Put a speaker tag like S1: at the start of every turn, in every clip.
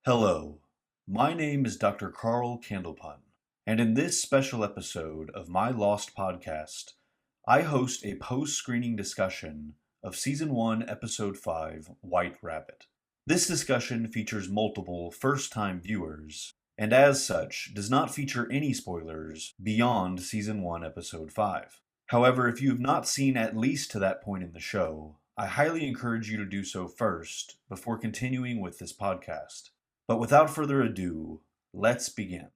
S1: Hello, my name is Dr. Carl Candlepun, and in this special episode of my Lost podcast, I host a post-screening discussion of Season 1, Episode 5, White Rabbit. This discussion features multiple first-time viewers, and as such, does not feature any spoilers beyond Season 1, Episode 5. However, if you have not seen at least to that point in the show, I highly encourage you to do so first before continuing with this podcast. But without further ado, let's begin.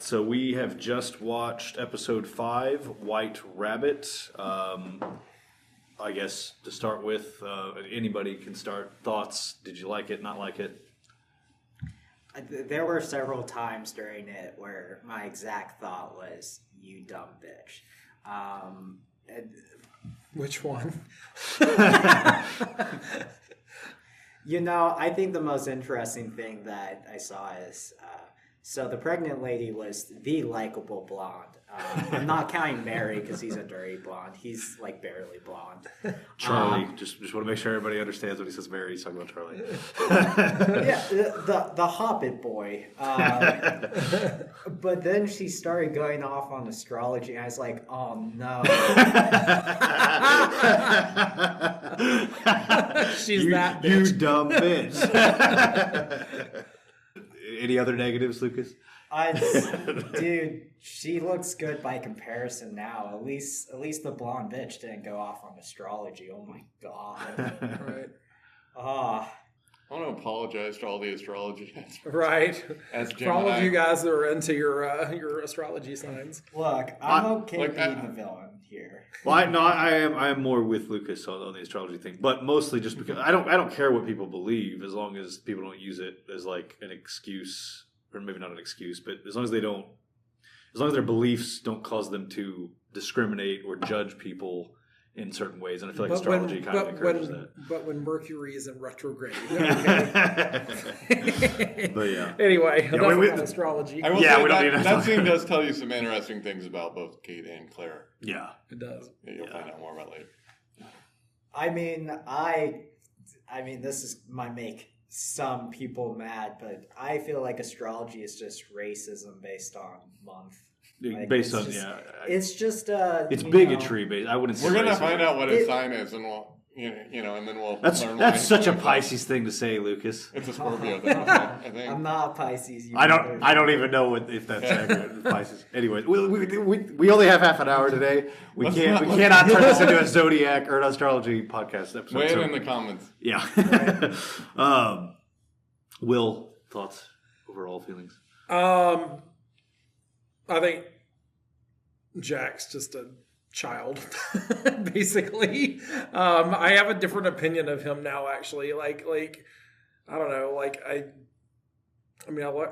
S1: So we have just watched episode 5, White Rabbit. I guess to start with, anybody can start. Thoughts? Did you like it, not like it?
S2: There were several times during it where my exact thought was, "You dumb bitch."
S3: Which one?
S2: I think the most interesting thing that I saw is, so the pregnant lady was the likable blonde. I'm not counting Mary because he's a dirty blonde. He's like barely blonde.
S1: Charlie, just want to make sure everybody understands when he says Mary, he's talking about Charlie.
S2: Yeah, the Hobbit boy. But then she started going off on astrology, and I was like, oh no.
S3: She's that bitch.
S1: You dumb bitch. Any other negatives, Lucas?
S2: Dude, she looks good by comparison now. At least the blonde bitch didn't go off on astrology. Oh my god.
S3: Right.
S2: Ah.
S4: I want to apologize to all the astrology experts.
S3: Right.
S4: As
S3: For all of you guys that are into your astrology signs.
S2: Look, I'm okay
S4: like,
S2: being the villain here.
S1: Well, I am more with Lucas on the astrology thing, but mostly just because I don't care what people believe as long as people don't use it as like an excuse, or maybe not an excuse, but as long as their beliefs don't cause them to discriminate or judge people in certain ways, and I feel like astrology kind of encourages that.
S3: But when Mercury is in retrograde.
S1: But yeah.
S3: Anyway, enough
S1: we-
S3: about astrology.
S4: I will
S1: Yeah,
S4: say
S1: we don't need to
S4: that
S1: talk.
S4: scene does tell you some interesting things about both Kate and Claire.
S1: Yeah.
S3: It does.
S4: That you'll find out more about later.
S2: I mean, this might make some people mad, but I feel like astrology is just racism based on month. Like,
S1: Based
S2: it's
S1: on
S2: just-
S1: yeah,
S2: It's just
S1: it's
S2: you
S1: bigotry based. I wouldn't say
S4: We're gonna
S1: racism.
S4: find out what his
S2: It-
S4: sign is, and we'll, and then we'll.
S1: That's
S4: learn why he's
S1: such a
S4: like that.
S1: Pisces thing to say, Lucas.
S4: It's a Scorpio thing, I think.
S2: I'm not a Pisces. You
S1: I don't even know if that's accurate. Pisces. Anyways, we only have half an hour today. We cannot turn this into a zodiac or an astrology podcast episode.
S4: Weigh it
S1: so-
S4: in the comments.
S1: Yeah. Will, thoughts, overall feelings?
S3: I think Jack's just a child, basically. I have a different opinion of him now, actually. Like I don't know. I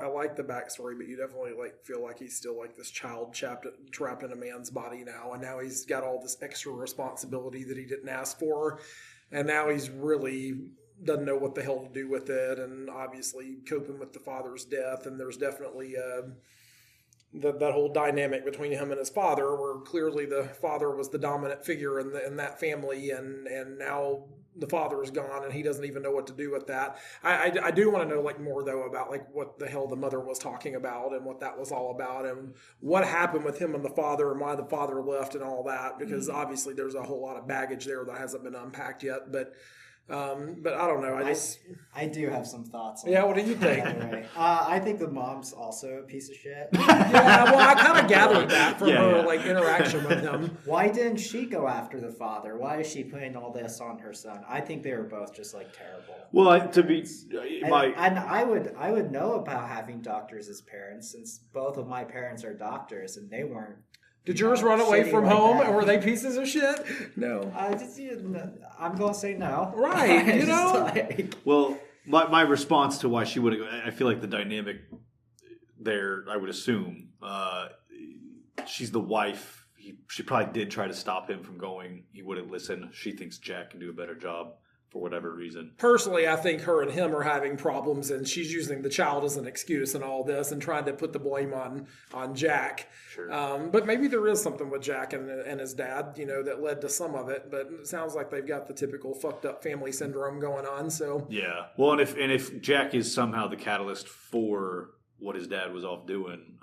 S3: like the backstory, but you definitely feel like he's still like this child trapped in a man's body now, and now he's got all this extra responsibility that he didn't ask for, and now he's really doesn't know what the hell to do with it, and obviously coping with the father's death, and there's definitely that whole dynamic between him and his father, where clearly the father was the dominant figure in that family, and now the father is gone, and he doesn't even know what to do with that. I do want to know more though about what the hell the mother was talking about and what that was all about, and what happened with him and the father, and why the father left and all that, because obviously there's a whole lot of baggage there that hasn't been unpacked yet, but I don't know.
S2: I do have some thoughts on
S3: Yeah,
S2: that,
S3: what do you think?
S2: by the way. I think the mom's also a piece of shit.
S3: Yeah, well, I kind of gathered that from
S1: Yeah,
S3: her
S1: yeah.
S3: interaction with him.
S2: Why didn't she go after the father? Why is she putting all this on her son? I think they were both just terrible.
S1: Well,
S2: And I would know about having doctors as parents, since both of my parents are doctors and they weren't.
S3: Did yours run away
S2: shitty
S3: from
S2: like
S3: home,
S2: that.
S3: or were they pieces of shit? No.
S2: I'm gonna say no.
S3: Right, you
S2: Just
S3: know?
S1: well, my response to why she would have, I feel like the dynamic there, I would assume, she's the wife. She probably did try to stop him from going. He wouldn't listen. She thinks Jack can do a better job. for whatever reason.
S3: Personally, I think her and him are having problems, and she's using the child as an excuse in all this and trying to put the blame on Jack.
S1: Sure.
S3: But maybe there is something with Jack and his dad, that led to some of it. But it sounds like they've got the typical fucked up family syndrome going on. So
S1: yeah. Well, and if Jack is somehow the catalyst for what his dad was off doing,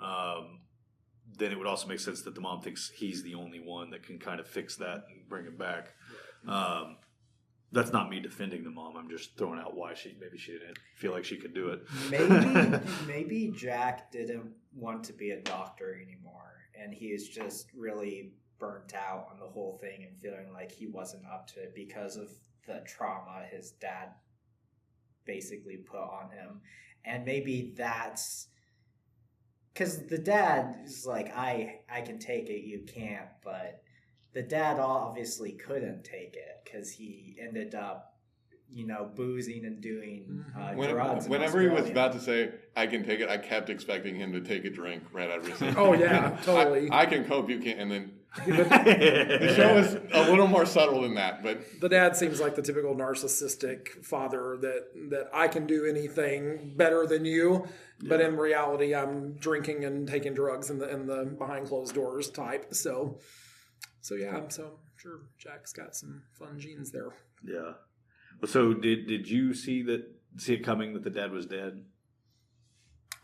S1: then it would also make sense that the mom thinks he's the only one that can kind of fix that and bring it back. That's not me defending the mom. I'm just throwing out why she didn't feel like she could do it.
S2: Maybe Jack didn't want to be a doctor anymore, and he is just really burnt out on the whole thing and feeling like he wasn't up to it because of the trauma his dad basically put on him. And maybe that's because the dad is like, I can take it, you can't, but the dad obviously couldn't take it because he ended up, boozing and doing drugs.
S4: Whenever he was about to say, I can take it, I kept expecting him to take a drink right after saying,
S3: oh, yeah, totally.
S4: I can cope, you can't. And then the show is a little more subtle than that. But
S3: the dad seems like the typical narcissistic father that I can do anything better than you. Yeah. But in reality, I'm drinking and taking drugs in the behind closed doors type. So yeah, so sure Jack's got some fun genes there.
S1: Yeah. So did you see it coming that the dad was dead?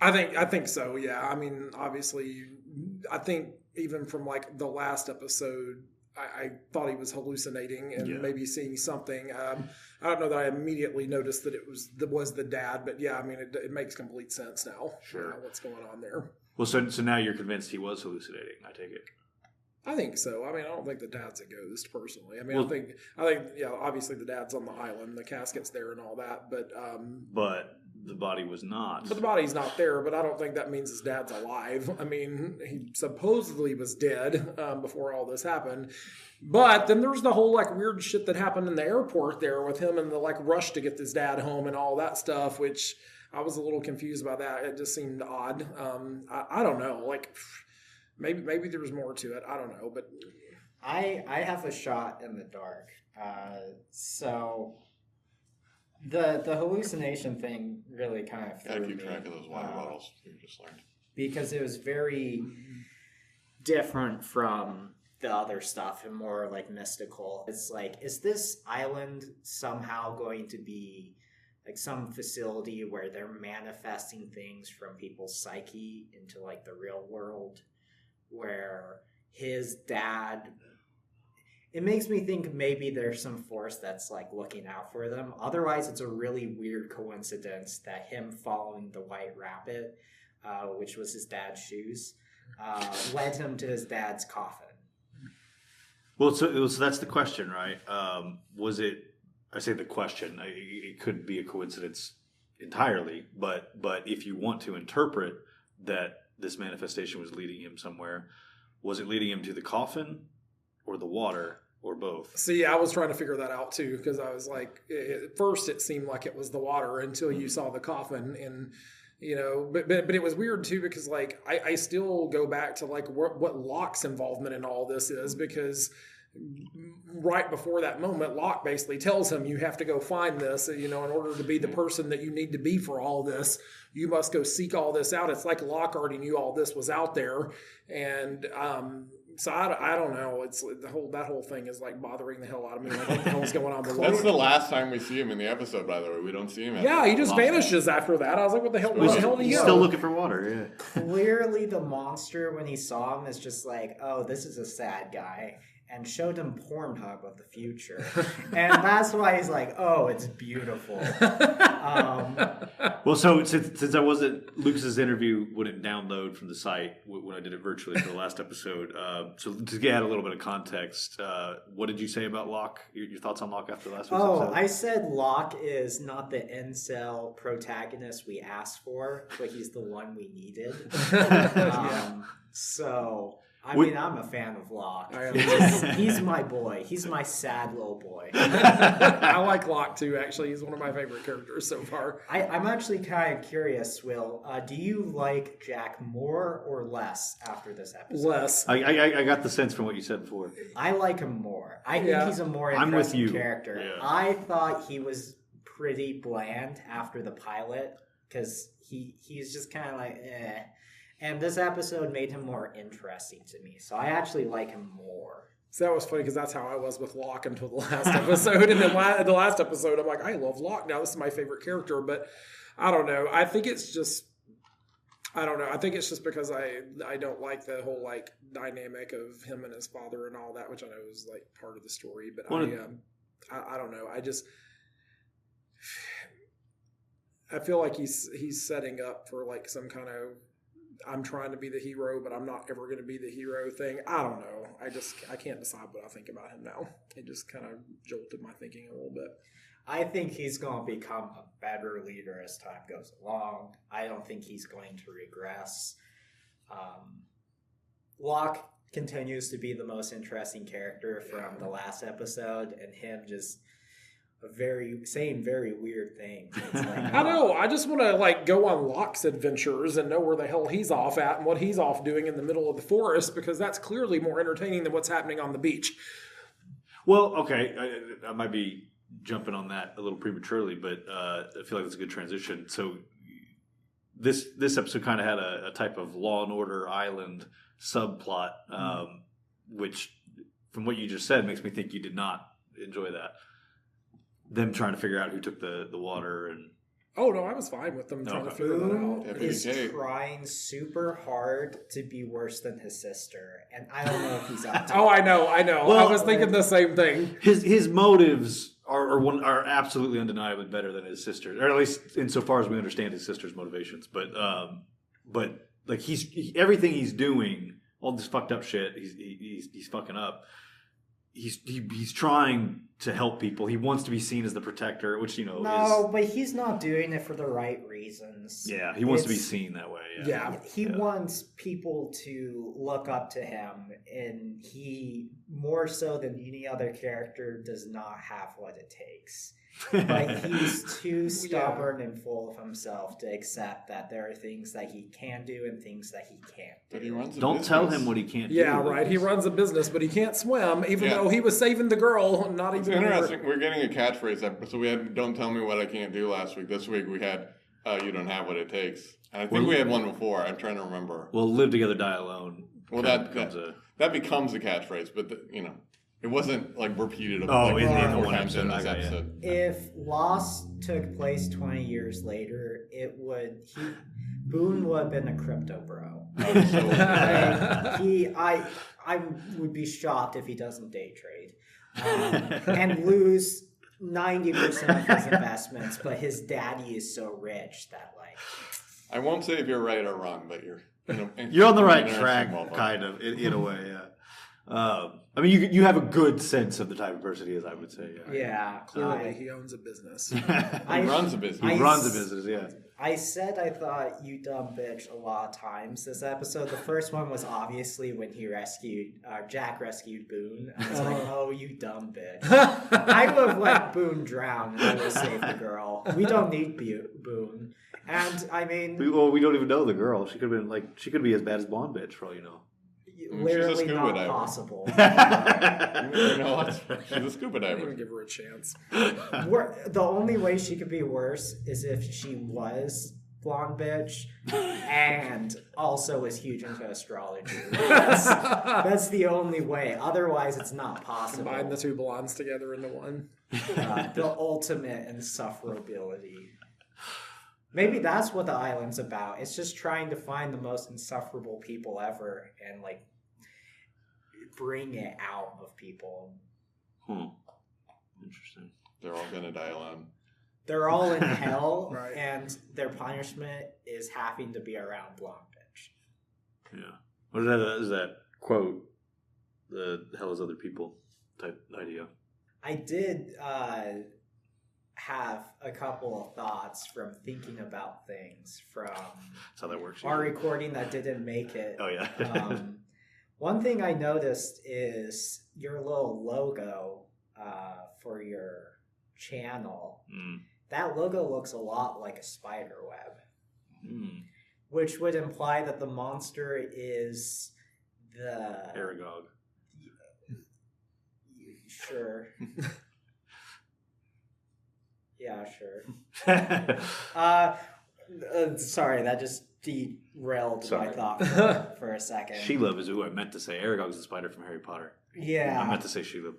S3: I think so. Yeah. I mean, obviously, I think even from like the last episode, I thought he was hallucinating and maybe seeing something. I don't know that I immediately noticed that it was the dad, but yeah, I mean, it makes complete sense now.
S1: Sure.
S3: What's going on there?
S1: Well, so now you're convinced he was hallucinating, I take it.
S3: I think so. I mean, I don't think the dad's a ghost personally. I mean, I think obviously the dad's on the island, the casket's there and all that, but
S1: the body was not.
S3: But the body's not there, but I don't think that means his dad's alive. I mean, he supposedly was dead before all this happened. But then there's the whole like weird shit that happened in the airport there with him and the like rush to get his dad home and all that stuff, which I was a little confused by that. It just seemed odd. I don't know, like maybe there was more to it. I don't know, but
S2: I have a shot in the dark. So the hallucination thing really kind of threw me.
S4: Gotta keep track of those water bottles. You just learned
S2: because it was very different from the other stuff and more like mystical. It's like, is this island somehow going to be like some facility where they're manifesting things from people's psyche into like the real world, where his dad, it makes me think maybe there's some force that's like looking out for them. Otherwise, it's a really weird coincidence that him following the white rabbit, which was his dad's shoes, led him to his dad's coffin.
S1: Well, so that's the question, right? Was it? I say the question. It could be a coincidence entirely, but if you want to interpret that this manifestation was leading him somewhere, was it leading him to the coffin or the water or both?
S3: See, I was trying to figure that out too, because I was like, at first it seemed like it was the water until you saw the coffin, and but it was weird too, because like I still go back to like what Locke's involvement in all this is, because right before that moment, Locke basically tells him, you have to go find this, in order to be the person that you need to be for all this, you must go seek all this out. It's like Locke already knew all this was out there. And so I don't know. It's that whole thing is like bothering the hell out of me. Like, what the hell's going on below?
S4: That's the last time we see him in the episode, by the way. We don't see him.
S3: Yeah, he just vanishes after that. I was like, what the hell? Where the hell did he go?
S1: He's still looking for water. Yeah.
S2: Clearly, the monster, when he saw him, is just like, oh, this is a sad guy. And showed him Pornhub of the future. And that's why he's like, oh, it's beautiful.
S1: Well, so since I wasn't, Lucas's interview wouldn't download from the site when I did it virtually for the last episode. So to add a little bit of context, what did you say about Locke? Your thoughts on Locke after last week's episode?
S2: I said Locke is not the incel protagonist we asked for, but he's the one we needed. So... I mean, I'm a fan of Locke. He's my boy. He's my sad little boy.
S3: I like Locke too, actually. He's one of my favorite characters so far.
S2: I'm actually kind of curious, Will. Do you like Jack more or less after this episode?
S3: Less.
S1: I got the sense from what you said before.
S2: I like him more. I think he's a more
S1: I'm with
S2: interesting
S1: you.
S2: character.
S1: Yeah.
S2: I thought he was pretty bland after the pilot because he's just kind of like, eh. And this episode made him more interesting to me. So I actually like him more.
S3: So that was funny because that's how I was with Locke until the last episode. And then the last episode, I'm like, I love Locke now. This is my favorite character. But I don't know. I think it's just, I don't know. I think it's just because I don't like the whole like dynamic of him and his father and all that, which I know is like part of the story. But I don't know. I feel like he's setting up for like some kind of, I'm trying to be the hero, but I'm not ever going to be the hero thing. I don't know. I can't decide what I think about him now. It just kind of jolted my thinking a little bit.
S2: I think he's going to become a better leader as time goes along. I don't think he's going to regress. Locke continues to be the most interesting character from the last episode, and him just saying very weird things. It's like,
S3: I know. I just want to like go on Locke's adventures and know where the hell he's off at and what he's off doing in the middle of the forest, because that's clearly more entertaining than what's happening on the beach.
S1: Well, okay, I might be jumping on that a little prematurely, but I feel like it's a good transition. So this episode kind of had a type of Law and Order Island subplot, which, from what you just said, makes me think you did not enjoy that. Them trying to figure out who took the water and...
S3: Oh, no, I was fine with them trying to figure that out.
S2: Is trying super hard to be worse than his sister, and I don't know if he's up to
S3: Oh, I know.
S1: Well,
S3: I was thinking the same thing.
S1: His motives are absolutely undeniably better than his sister's, or at least insofar as we understand his sister's motivations. But like everything he's doing, all this fucked up shit, he's fucking up. He's trying to help people. He wants to be seen as the protector, which
S2: but he's not doing it for the right reasons.
S1: Yeah, he wants to be seen that way. Yeah,
S2: he wants people to look up to him, and he, more so than any other character, does not have what it takes. Like, he's too stubborn and full of himself to accept that there are things that he can do and things that he can't do.
S4: But he runs
S1: Don't tell him what he can't do.
S3: Yeah, right. He runs a business, but he can't swim, even though he was saving the girl. Not
S4: It's
S3: even
S4: interesting. We're getting a catchphrase. So we had "Don't tell me what I can't do" last week. This week we had "You don't have what it takes." And I think we had one before. I'm trying to remember.
S1: Well, live together, die alone.
S4: Well, that becomes a catchphrase, but it wasn't like repeated.
S1: In
S4: four
S1: one
S4: times in this
S1: episode.
S4: episode.
S2: If Lost took place 20 years later, Boone would have been a crypto bro. I would be shocked if he doesn't day trade and lose 90% of his investments. But his daddy is so rich that
S4: I won't say if you're right or wrong, but you're
S1: you're on the right track, kind of in a way. Yeah. I mean, you have a good sense of the type of person he is, I would say.
S2: Yeah.
S3: Clearly, he owns a business.
S4: He runs a business.
S1: He runs a business, yeah.
S2: I said I thought "you dumb bitch" a lot of times this episode. The first one was obviously when Jack rescued Boone. I was like, "Oh, you dumb bitch!" I would have let Boone drown and I would have saved the girl. We don't need Boone. And I mean,
S1: we don't even know the girl. She could be as bad as Blonde Bitch for all you know.
S2: Literally not possible.
S4: She's a scuba diver.
S3: I didn't give her a chance.
S2: The only way she could be worse is if she was Blonde Bitch and also was huge into astrology. That's the only way. Otherwise, it's not possible.
S3: Combine the two blondes together into one.
S2: The ultimate insufferability. Maybe that's what the island's about. It's just trying to find the most insufferable people ever and bring it out of people.
S1: Interesting.
S4: They're all gonna die alone.
S2: They're all in hell,
S3: Right.
S2: and their punishment is having to be around Blonde Bitch.
S1: Yeah. What is that quote? The hell is other people type idea.
S2: I did have a couple of thoughts from thinking about things from
S1: That's how that works.
S2: our recording that didn't make it.
S1: Oh yeah.
S2: One thing I noticed is your little logo for your channel. That logo looks a lot like a spider web, which would imply that the monster is the
S5: Aragog.
S2: Sure. Yeah, sure. Sorry, that just derailed my thought for a second.
S5: Shelob is who I meant to say. Aragog's the spider from Harry Potter.
S2: Yeah.
S5: I meant to say Shelob.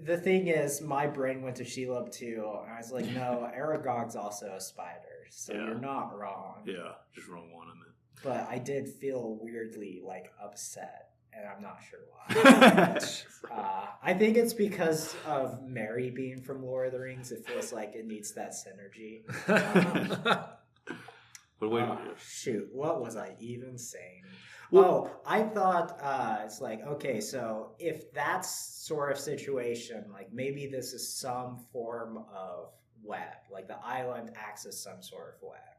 S2: The thing is, my brain went to Shelob too. I was like, no, Aragog's also a spider, so you're not wrong.
S5: Yeah, just wrong one on it.
S2: But I did feel weirdly upset, and I'm not sure why. I think it's because of Mary being from Lord of the Rings. It feels like it needs that synergy. Shoot, what was I even saying? I thought it's okay, so if that's sort of situation, maybe this is some form of web, the island acts as some sort of web.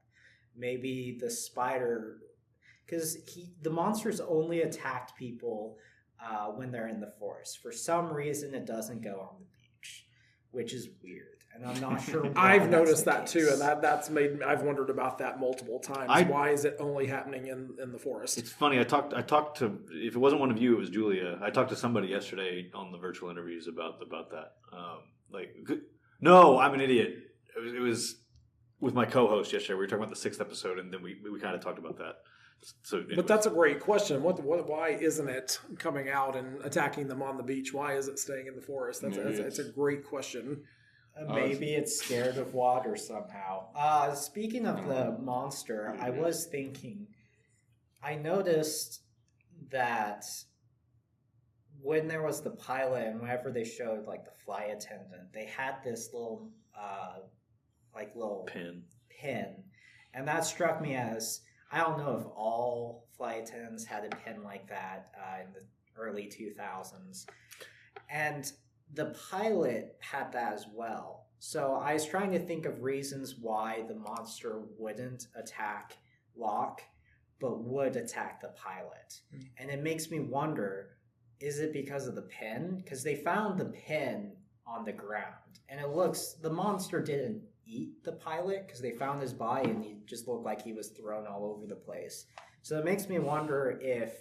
S2: Maybe the spider, because the monsters only attacked people when they're in the forest. For some reason, it doesn't go on the beach, which is weird. And I'm not sure why.
S3: I've noticed that too, and that's made. I've wondered about that multiple times. Why is it only happening in the forest?
S5: It's funny. I talked to. If it wasn't one of you, it was Julia. I talked to somebody yesterday on the virtual interviews about that. No, I'm an idiot. It was with my co-host yesterday. We were talking about the 6th episode, and then we kind of talked about that. So,
S3: but that's a great question. Why isn't it coming out and attacking them on the beach? Why is it staying in the forest? That's a great question.
S2: Maybe it's scared of water somehow. Speaking of the monster, I was thinking, I noticed that when there was the pilot and whenever they showed the flight attendant, they had this little pin. And that struck me as, I don't know if all flight attendants had a pin like that in the early 2000s. And the pilot had that as well. So I was trying to think of reasons why the monster wouldn't attack Locke, but would attack the pilot. And it makes me wonder, is it because of the pin? Because they found the pin on the ground. And the monster didn't eat the pilot because they found his body and he just looked like he was thrown all over the place. So it makes me wonder if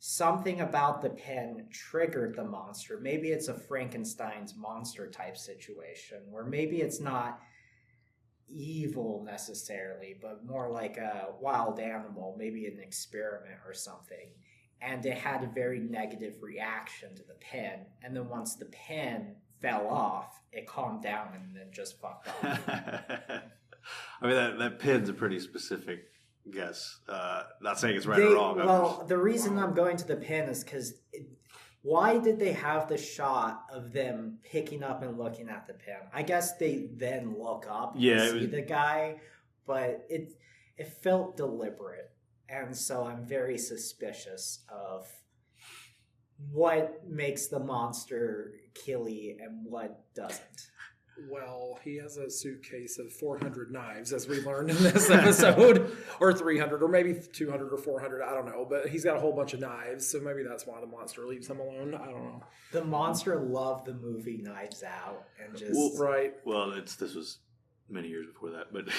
S2: something about the pen triggered the monster. Maybe it's a Frankenstein's monster type situation where maybe it's not evil necessarily, but more like a wild animal, maybe an experiment or something. And it had a very negative reaction to the pen. And then once the pen fell off, it calmed down and then just fucked off.
S5: I mean, that pin's a pretty specific guess. Not saying it's right or wrong.
S2: Well, the reason I'm going to the pin is because why did they have the shot of them picking up and looking at the pin? I guess they then look up and see the guy, but it felt deliberate. And so I'm very suspicious of what makes the monster killy and what doesn't.
S3: Well, he has a suitcase of 400 knives, as we learned in this episode, or 300, or maybe 200 or 400, I don't know. But he's got a whole bunch of knives, so maybe that's why the monster leaves him alone. I don't know.
S2: The monster loved the movie Knives Out and just...
S5: Well, this was many years before that, but...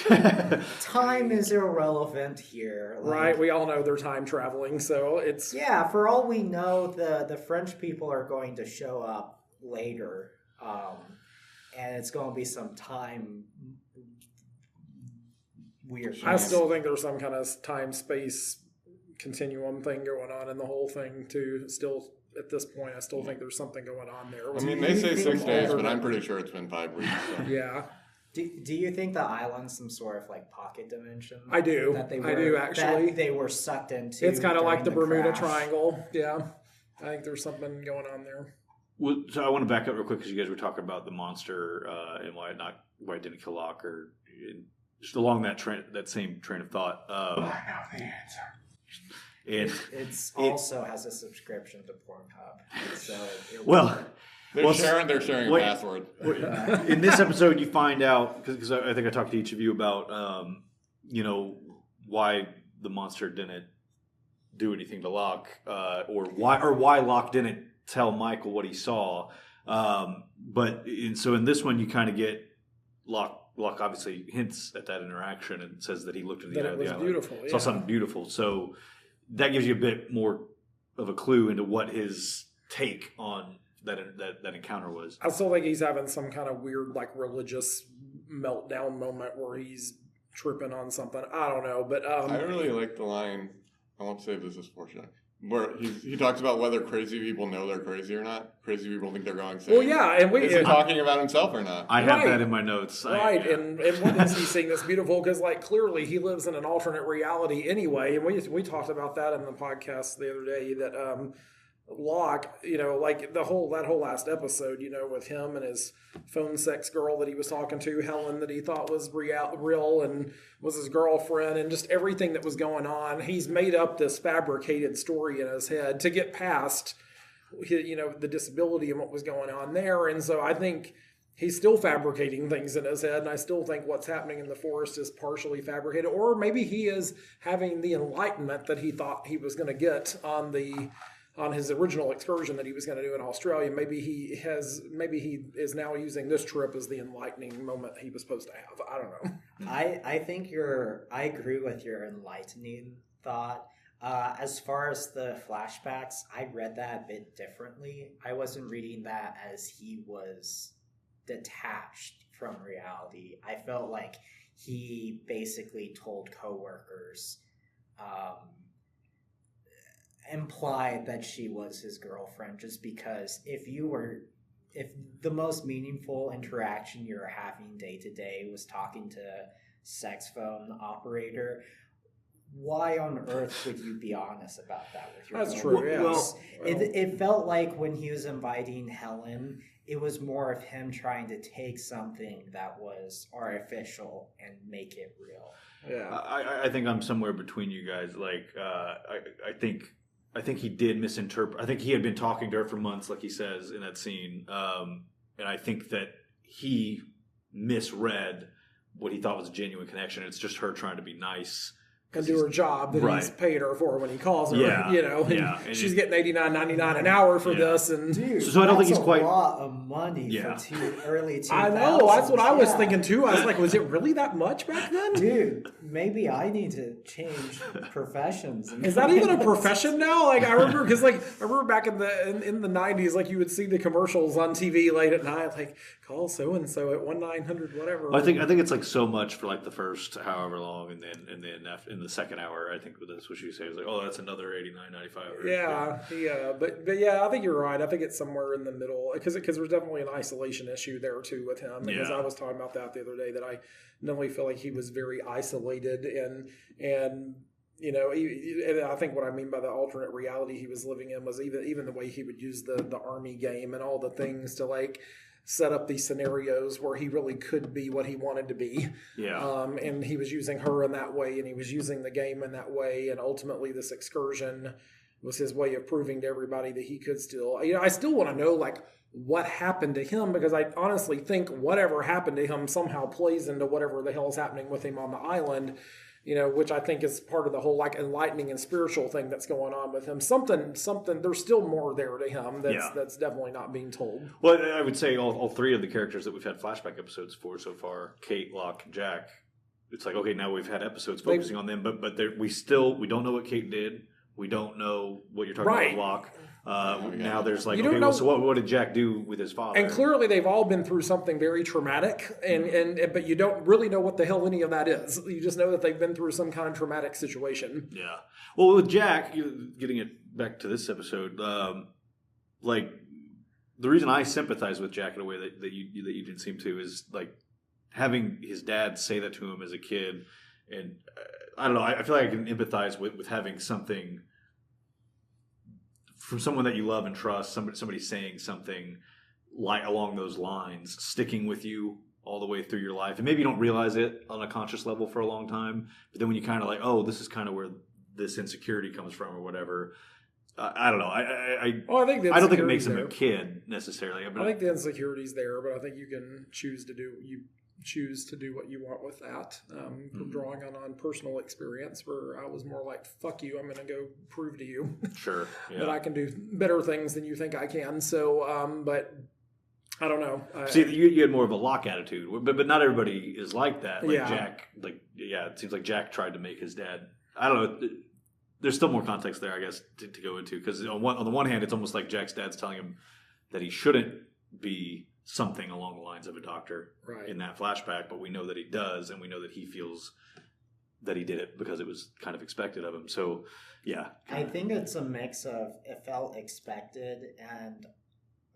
S2: Time is irrelevant here.
S3: Right, we all know they're time traveling, so it's...
S2: Yeah, for all we know, the French people are going to show up later, and it's going to be some time weird.
S3: I still think there's some kind of time-space continuum thing going on in the whole thing, too. Still, at this point, I still think there's something going on there.
S4: I mean, they say 6 days, but I'm pretty sure it's been 5 weeks. So.
S3: Yeah.
S2: Do you think the island's some sort of pocket dimension?
S3: I do. I do, actually.
S2: That they were sucked into.
S3: It's kind of like the Bermuda
S2: crash.
S3: Triangle. Yeah. I think there's something going on there.
S5: Well, so I want to back up real quick because you guys were talking about the monster and why it didn't kill Locke, or just along that same train of thought.
S4: I know the answer.
S2: It also has a subscription to Pornhub. So
S4: they're sharing a password.
S5: In this episode, you find out, because I think I talked to each of you about, why the monster didn't do anything to Locke, or why Locke didn't tell Michael what he saw. So in this one, you kind of get Locke obviously hints at that interaction and says that he looked into the eye of the island,
S3: beautiful,
S5: saw something beautiful. So that gives you a bit more of a clue into what his take on that encounter was.
S3: I still think he's having some kind of weird, like, religious meltdown moment where he's tripping on something. I don't know, but
S4: I really like the line. I won't say this is fortunate. Where he talks about whether crazy people know they're crazy or not. Crazy people think they're going insane.
S3: Well, yeah, and
S4: is he talking about himself or not?
S5: I have that in my notes.
S3: Right, and what is he seeing that's beautiful? Because, like, clearly he lives in an alternate reality anyway, and we talked about that in the podcast the other day, that Locke, like that whole last episode, with him and his phone sex girl that he was talking to, Helen, that he thought was real and was his girlfriend, and just everything that was going on. He's made up this fabricated story in his head to get past, the disability and what was going on there. And so I think he's still fabricating things in his head, and I still think what's happening in the forest is partially fabricated, or maybe he is having the enlightenment that he thought he was going to get on his original excursion that he was going to do in Australia. Maybe he is now using this trip as the enlightening moment he was supposed to have. I don't know.
S2: I agree with your enlightening thought. As far as the flashbacks, I read that a bit differently. I wasn't reading that as he was detached from reality. I felt like he basically told coworkers, implied that she was his girlfriend, just because if the most meaningful interaction you're having day to day was talking to sex phone operator, why on earth would you be honest about that with your
S3: That's
S2: girlfriend?
S3: true. Yes.
S2: It felt like when he was inviting Helen, it was more of him trying to take something that was artificial and make it real.
S3: Yeah,
S5: I think I'm somewhere between you guys. Like, I think he did misinterpret. I think he had been talking to her for months, like he says in that scene, and I think that he misread what he thought was a genuine connection. It's just her trying to be nice
S3: and do her job that he's paid her for when he calls her.
S5: Yeah,
S3: and she's getting $89.99 an hour for this. And
S2: dude,
S5: so I don't think he's quite
S2: a lot of money for early 2000s.
S3: I know, that's what I was thinking too. I was like, was it really that much back then?
S2: Dude, maybe I need to change professions.
S3: Is that even a profession now? Like, I remember back in the 90s, like, you would see the commercials on TV late at night, like, call so and so at 1-900 whatever.
S5: Well, I think it's like so much for like the first however long, and then after, in the second hour, I think that's what she says, like, oh, that's another $89.95.
S3: Yeah. But yeah, I think you're right. I think it's somewhere in the middle, because there's definitely an isolation issue there too with him. Because I was talking about that the other day, that I definitely feel like he was very isolated and and I think what I mean by the alternate reality he was living in was even the way he would use the army game and all the things to, like, set up these scenarios where he really could be what he wanted to be.
S5: Yeah.
S3: And he was using her in that way, and he was using the game in that way, and ultimately this excursion was his way of proving to everybody that he could still, I still want to know, like, what happened to him, because I honestly think whatever happened to him somehow plays into whatever the hell is happening with him on the island, which I think is part of the whole, like, enlightening and spiritual thing that's going on with him. Something. There's still more there to him that's definitely not being told.
S5: Well, I would say all three of the characters that we've had flashback episodes for so far, Kate, Locke, and Jack, it's like, okay, now we've had episodes focusing on them, but we don't know what Kate did. We don't know what you're talking about with Locke. Now there's like, okay, so what did Jack do with his father?
S3: And clearly they've all been through something very traumatic, but you don't really know what the hell any of that is. You just know that they've been through some kind of traumatic situation.
S5: Yeah. Well, with Jack, getting it back to this episode, like, the reason I sympathize with Jack in a way that you didn't seem to is, like, having his dad say that to him as a kid, and I don't know. I feel like I can empathize with having something from someone that you love and trust, somebody saying something like along those lines, sticking with you all the way through your life. And maybe you don't realize it on a conscious level for a long time, but then when you kind of like, oh, this is kind of where this insecurity comes from or whatever. I don't know. I don't think it makes him a kid necessarily.
S3: I think the insecurity's there, but I think you can choose choose to do what you want with that. Drawing on personal experience, where I was more like, "Fuck you! I'm going to go prove to you
S5: Sure. Yeah.
S3: that I can do better things than you think I can." So, but I don't know.
S5: See, you had more of a Locke attitude, but not everybody is like that. Like
S3: Yeah.
S5: Jack, it seems like Jack tried to make his dad. I don't know. There's still more context there, I guess, to go into, because on the one hand, it's almost like Jack's dad's telling him that he shouldn't be something along the lines of a doctor
S3: Right.
S5: in that flashback, but we know that he does, and we know that he feels that he did it because it was kind of expected of him. So, yeah.
S2: I think it's a mix of it felt expected and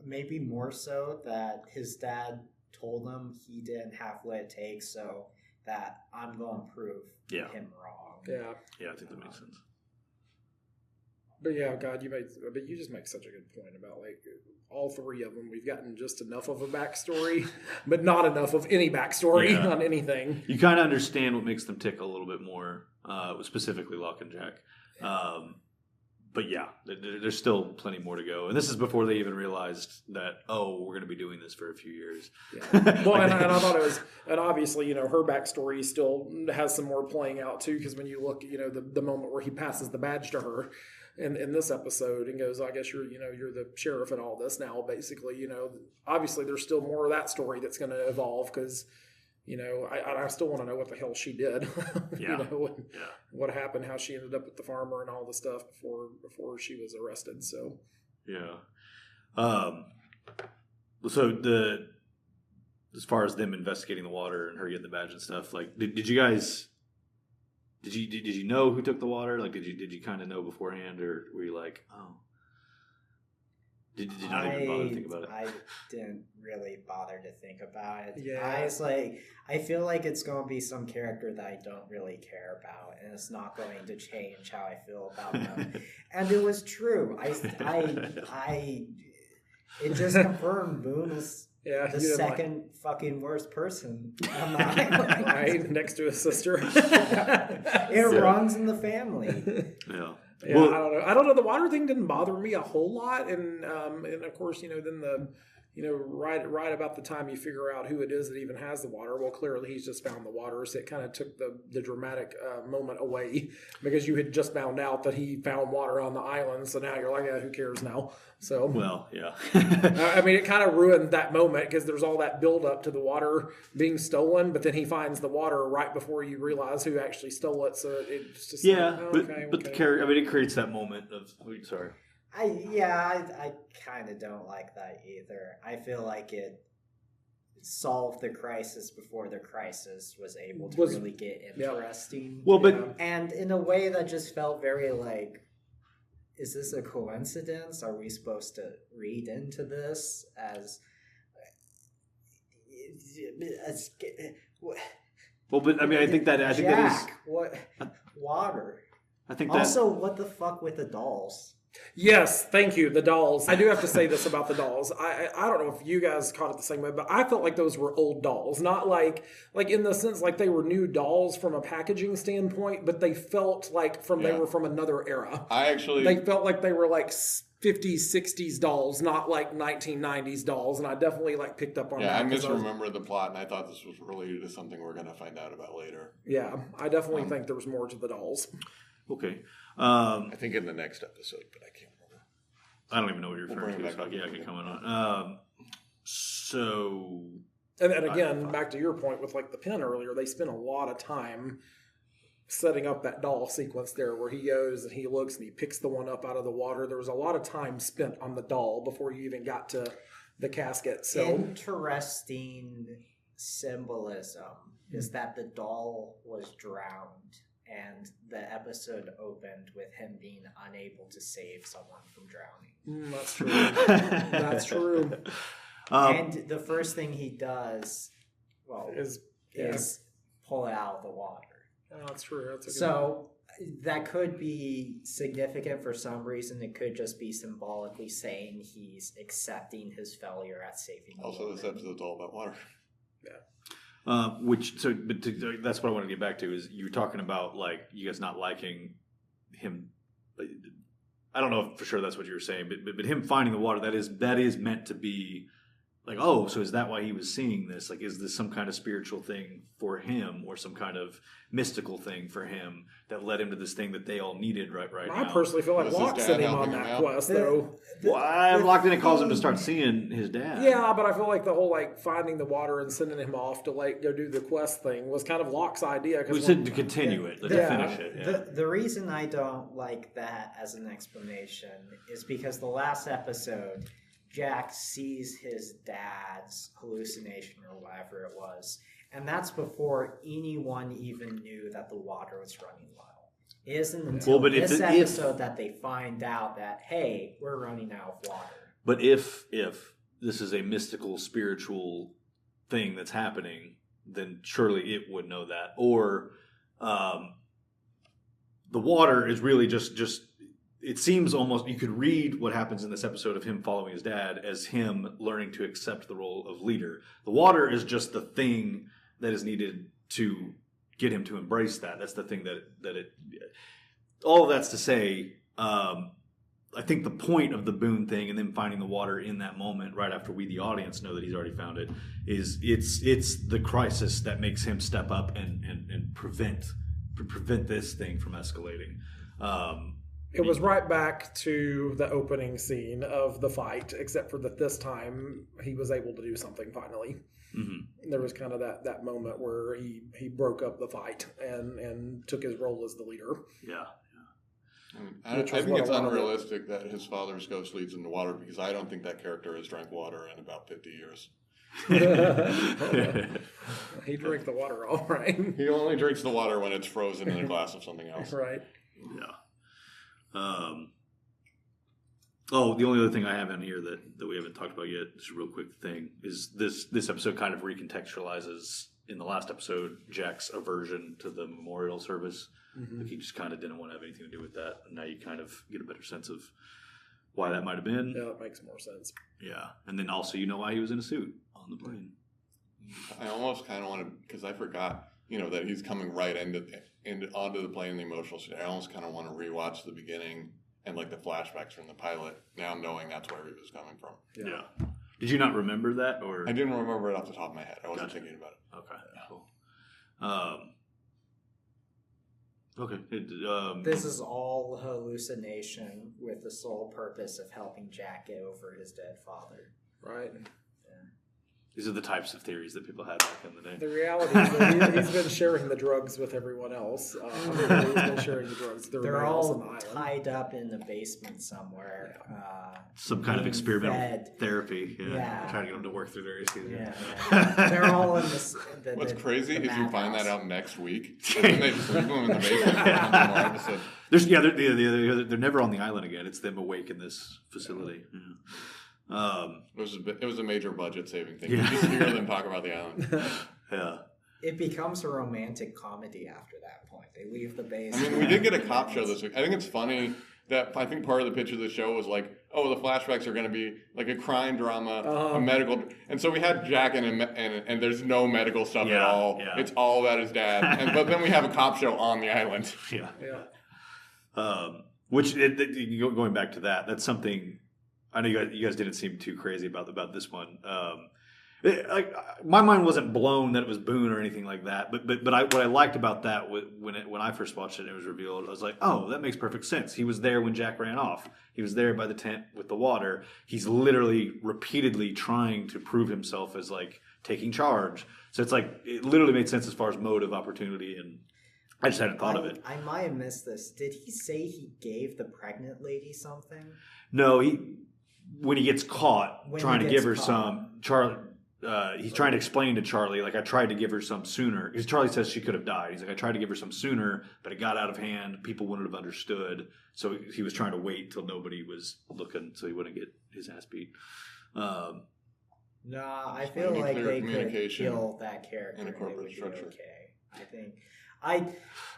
S2: maybe more so that his dad told him he didn't have what it takes, so that I'm going to prove him wrong.
S3: Yeah.
S5: Yeah, I think that makes sense.
S3: But yeah, God, you just make such a good point about like all three of them. We've gotten just enough of a backstory, but not enough of any backstory on anything.
S5: You kind of understand what makes them tick a little bit more, specifically Locke and Jack. But yeah, there's still plenty more to go. And this is before they even realized that, we're going to be doing this for a few years.
S3: Yeah. Well, and I thought it was, and obviously, her backstory still has some more playing out too, because when you look, the moment where he passes the badge to her in this episode and goes, I guess you're the sheriff and all this now, basically, obviously there's still more of that story that's going to evolve because, I still want to know what the hell she did, what happened, how she ended up with the farmer and all the stuff before she was arrested. So,
S5: yeah. So as far as them investigating the water and her getting the badge and stuff, like, did you guys, did you know who took the water? Like, did you kind of know beforehand, or were you like, oh? Did you not even bother to think about it?
S2: I didn't really bother to think about it.
S3: Yeah.
S2: I was like, I feel like it's going to be some character that I don't really care about, and it's not going to change how I feel about them. And it was true. It just confirmed Boone is the second fucking worst person on the island.
S3: Right, next to his sister.
S2: It runs in the family.
S5: Yeah.
S3: Yeah, well, I don't know. The water thing didn't bother me a whole lot, and of course, then right about the time you figure out who it is that even has the water. Well, clearly he's just found the water, so it kind of took the dramatic moment away because you had just found out that he found water on the island. So now you're like, who cares now? So
S5: well, yeah.
S3: I mean, it kind of ruined that moment because there's all that build up to the water being stolen, but then he finds the water right before you realize who actually stole it. So it's just
S5: but the character. I mean, it creates that moment of sorry.
S2: I kind of don't like that either. I feel like it solved the crisis before the crisis was able to really get interesting.
S5: Yeah. Well,
S2: and in a way that just felt very like, is this a coincidence? Are we supposed to read into this as
S5: well, but I mean, I think that
S2: Jack,
S5: that is
S2: what water.
S5: I think
S2: also, what the fuck with the dolls?
S3: Yes, thank you. The dolls. I do have to say this about the dolls. I don't know if you guys caught it the same way, but I felt like those were old dolls. Not like in the sense like they were new dolls from a packaging standpoint, but they felt like they were from another era. They felt like they were like 50s, 60s dolls, not like 1990s dolls, and I definitely picked up on that.
S4: Yeah, I misremembered the plot, and I thought this was related to something we're going to find out about later.
S3: Yeah, I definitely think there was more to the dolls.
S5: Okay.
S4: I think in the next episode, but I can't remember.
S5: I don't even know what you're referring to. So I can comment on. So,
S3: and again, back to your point with the pin earlier, they spent a lot of time setting up that doll sequence there, where he goes and he looks and he picks the one up out of the water. There was a lot of time spent on the doll before you even got to the casket. So
S2: interesting symbolism is that the doll was drowned. And the episode opened with him being unable to save someone from drowning.
S3: That's true. That's true.
S2: And the first thing he does, is pull it out of the water.
S3: Oh, that's true. That's a good
S2: so that could be significant for some reason. It could just be symbolically saying he's accepting his failure at saving the woman.
S4: This episode's all about water.
S3: Yeah.
S5: That's what I want to get back to is you were talking about you guys not liking him. I don't know if for sure that's what you were saying, but him finding the water that is meant to be like, oh, so is that why he was seeing this? Like, is this some kind of spiritual thing for him, or some kind of mystical thing for him that led him to this thing that they all needed right
S3: I
S5: now?
S3: personally feel like
S4: Was his
S3: Locke
S4: dad
S3: sent him
S4: helping
S3: on
S4: him
S3: that
S4: out?
S3: quest, though.
S5: Well, I'm locked in. It calls him to start seeing his dad.
S3: Yeah, but I feel like the whole like finding the water and sending him off to like go do the quest thing was kind of Locke's idea.
S5: We said to continue it, to finish it. Yeah.
S2: The reason I don't like that as an explanation is because the last episode, Jack sees his dad's hallucination or whatever it was, and that's before anyone even knew that the water was running low. It isn't until this episode that they find out that, hey, we're running out of water.
S5: But if this is a mystical, spiritual thing that's happening, then surely it would know that. Or the water is really just it seems almost, you could read what happens in this episode of him following his dad as him learning to accept the role of leader. The water is just the thing that is needed to get him to embrace that. That's the thing that it all of that's to say, I think the point of the Boone thing and then finding the water in that moment right after we, the audience, know that he's already found it, is it's the crisis that makes him step up and prevent this thing from escalating.
S3: It was right back to the opening scene of the fight, except for that this time he was able to do something finally. Mm-hmm. There was kind of that moment where he broke up the fight and took his role as the leader.
S5: Yeah.
S4: I think it's unrealistic that his father's ghost leads into water, because I don't think that character has drank water in about 50 years.
S3: He drank the water all right.
S4: He only drinks the water when it's frozen in a glass of something else.
S3: Right.
S5: Yeah. The only other thing I have in here that we haven't talked about yet, just a real quick thing, is this episode kind of recontextualizes, in the last episode, Jack's aversion to the memorial service. Mm-hmm. Like, he just kind of didn't want to have anything to do with that. And now you kind of get a better sense of why that might have been.
S3: Yeah, that makes more sense.
S5: Yeah. And then also you know why he was in a suit on the plane.
S4: I almost kind of want to, because I forgot, that he's coming right onto the plane in the emotional state. I almost kind of want to rewatch the beginning and like the flashbacks from the pilot, now knowing that's where he was coming from.
S5: Yeah. Did you not remember that, or?
S4: I didn't remember it off the top of my head. I wasn't thinking about it.
S5: Okay. Cool. Okay.
S2: This is all hallucination with the sole purpose of helping Jack get over his dead father.
S3: Right.
S5: These are the types of theories that people had back in the day.
S3: The reality is that he's been sharing the drugs with everyone else. He's been sharing the drugs.
S2: They're all tied up in the basement somewhere.
S5: Some kind of experimental therapy. Yeah. Trying to get them to work through their issues.
S2: Yeah. They're all in this.
S4: What's crazy is you find that out next week. And then they just leave them in the basement.
S5: They're never on the island again. It's them awake in this facility. Yeah.
S4: It was a major budget saving thing. You just hear them talk about the island.
S5: Yeah.
S2: It becomes a romantic comedy after that point. They leave the base.
S4: I mean, we did get a cop show this week. I think it's funny that I think part of the pitch of the show was like, oh, the flashbacks are going to be like a crime drama, a medical, and so we had Jack and there's no medical stuff at all. Yeah. It's all about his dad. But then we have a cop show on the island.
S5: Yeah. Going back to that, that's something. I know you guys didn't seem too crazy about this one. My mind wasn't blown that it was Boone or anything like that. But what I liked about that when I first watched it and it was revealed, I was like, oh, that makes perfect sense. He was there when Jack ran off. He was there by the tent with the water. He's literally repeatedly trying to prove himself as like taking charge. So it's like it literally made sense as far as motive, opportunity, and I just hadn't thought of it.
S2: I might have missed this. Did he say he gave the pregnant lady something?
S5: No, when he gets caught trying to give her some, Charlie, he's trying to explain to Charlie, like, I tried to give her some sooner. Because Charlie says she could have died. He's like, I tried to give her some sooner, but it got out of hand. People wouldn't have understood. So he was trying to wait till nobody was looking so he wouldn't get his ass beat.
S2: No, I feel like they could kill that character
S4: in a corporate structure.
S2: Okay. I think... I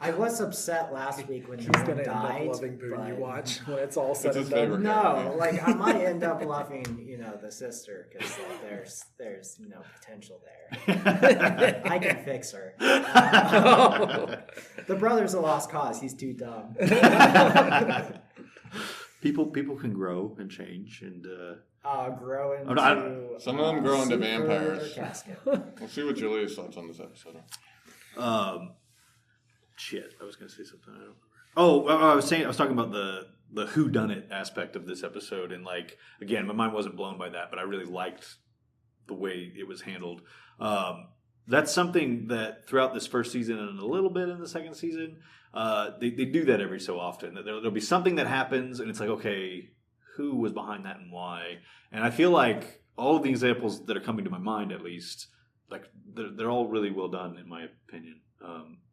S2: was upset last week when he died.
S3: End up loving Boone you watch when it's all said and done.
S2: No, like I might end up loving the sister because there's potential there. I can fix her. The brother's a lost cause. He's too dumb.
S5: People can grow and change, and
S2: grow into...
S4: Some of them grow into
S2: super
S4: vampires.
S2: casket.
S4: We'll see what Julia's thoughts on this episode are.
S5: Shit, I was going to say something. I don't remember. Oh, I was talking about the whodunit aspect of this episode, and like again, my mind wasn't blown by that, but I really liked the way it was handled. That's something that throughout this first season and a little bit in the second season, they do that every so often. There'll be something that happens, and it's like, okay, who was behind that and why? And I feel like all of the examples that are coming to my mind, at least, like they're all really well done in my opinion.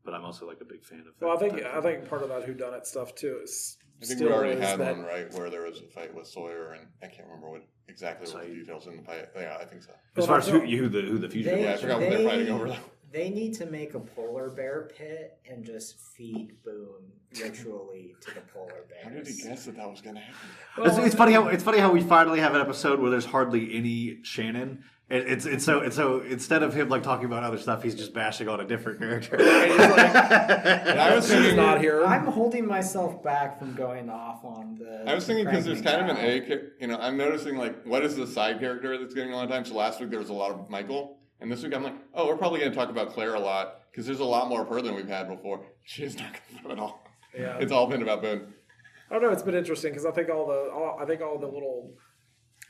S5: But I'm also like a big fan of that.
S3: Well, I think part of that whodunit stuff too is.
S4: I think we already had one, right, where there was a fight with Sawyer, and I can't remember what the details in the fight. Yeah, I think so.
S5: As far as who the fugitive
S4: I forgot what they're fighting over.
S2: They need to make a polar bear pit and just feed Boone ritually to the polar bears.
S4: How did he guess that was going to happen?
S5: Well, it's funny how we finally have an episode where there's hardly any Shannon. It's so instead of him like talking about other stuff, he's just bashing on a different character.
S4: I was thinking
S3: not here.
S2: I'm holding myself back from going off on the.
S4: I was thinking because there's kind of an I'm noticing like what is the side character that's getting a lot of time. So last week there was a lot of Michael, and this week I'm like, oh, we're probably going to talk about Claire a lot because there's a lot more of her than we've had before. She's not going to at all.
S3: Yeah,
S4: it's all been about Boone.
S3: I don't know. It's been interesting because I think all the little.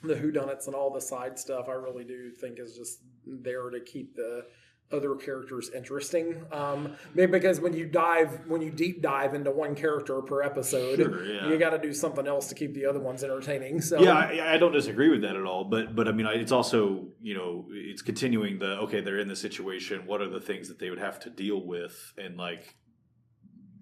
S3: The whodunits and all the side stuff, I really do think is just there to keep the other characters interesting. Maybe because when you deep dive into one character per episode, you got to do something else to keep the other ones entertaining. So
S5: yeah, I don't disagree with that at all. But I mean, it's also it's continuing they're in the situation. What are the things that they would have to deal with, and like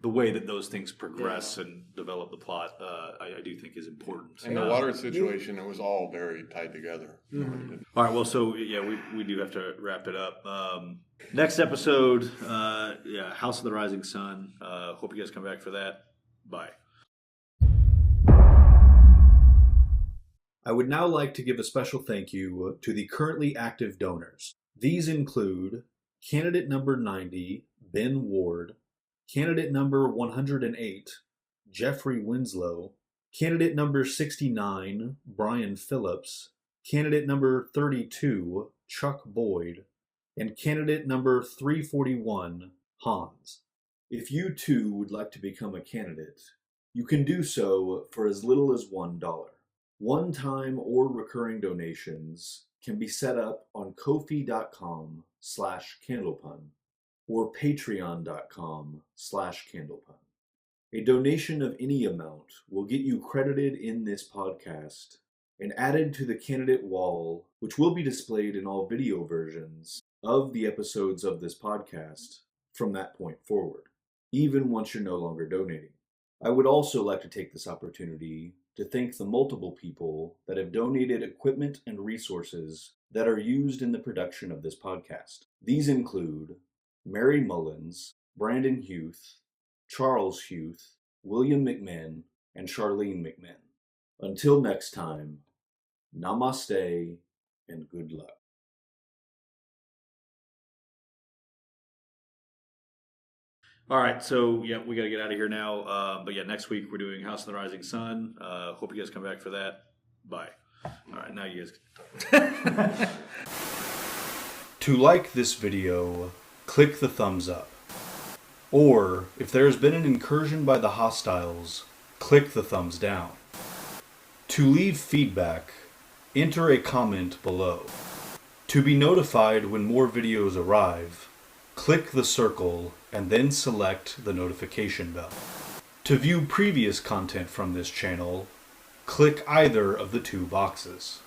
S5: the way that those things progress and develop the plot, I do think is important.
S4: And the water situation, it was all very tied together.
S3: Mm-hmm.
S5: All right, well, so yeah, we do have to wrap it up. Next episode, House of the Rising Sun. Hope you guys come back for that. Bye.
S1: I would now like to give a special thank you to the currently active donors. These include candidate number 90, Ben Ward, candidate number 108, Jeffrey Winslow, candidate number 69, Brian Phillips, candidate number 32, Chuck Boyd, and candidate number 341, Hans. If you too would like to become a candidate, you can do so for as little as $1. One-time or recurring donations can be set up on Ko-fi.com/candlepun or patreon.com/candlepun. A donation of any amount will get you credited in this podcast and added to the candidate wall, which will be displayed in all video versions of the episodes of this podcast from that point forward, even once you're no longer donating. I would also like to take this opportunity to thank the multiple people that have donated equipment and resources that are used in the production of this podcast. These include Mary Mullins, Brandon Huth, Charles Huth, William McMahon, and Charlene McMahon. Until next time, namaste and good luck.
S5: All right, so yeah, we got to get out of here now. But yeah, next week we're doing House of the Rising Sun. Hope you guys come back for that. Bye. All right, now you guys can.
S1: To like this video, click the thumbs up. Or, if there has been an incursion by the hostiles, click the thumbs down. To leave feedback, enter a comment below. To be notified when more videos arrive, click the circle and then select the notification bell. To view previous content from this channel, click either of the two boxes.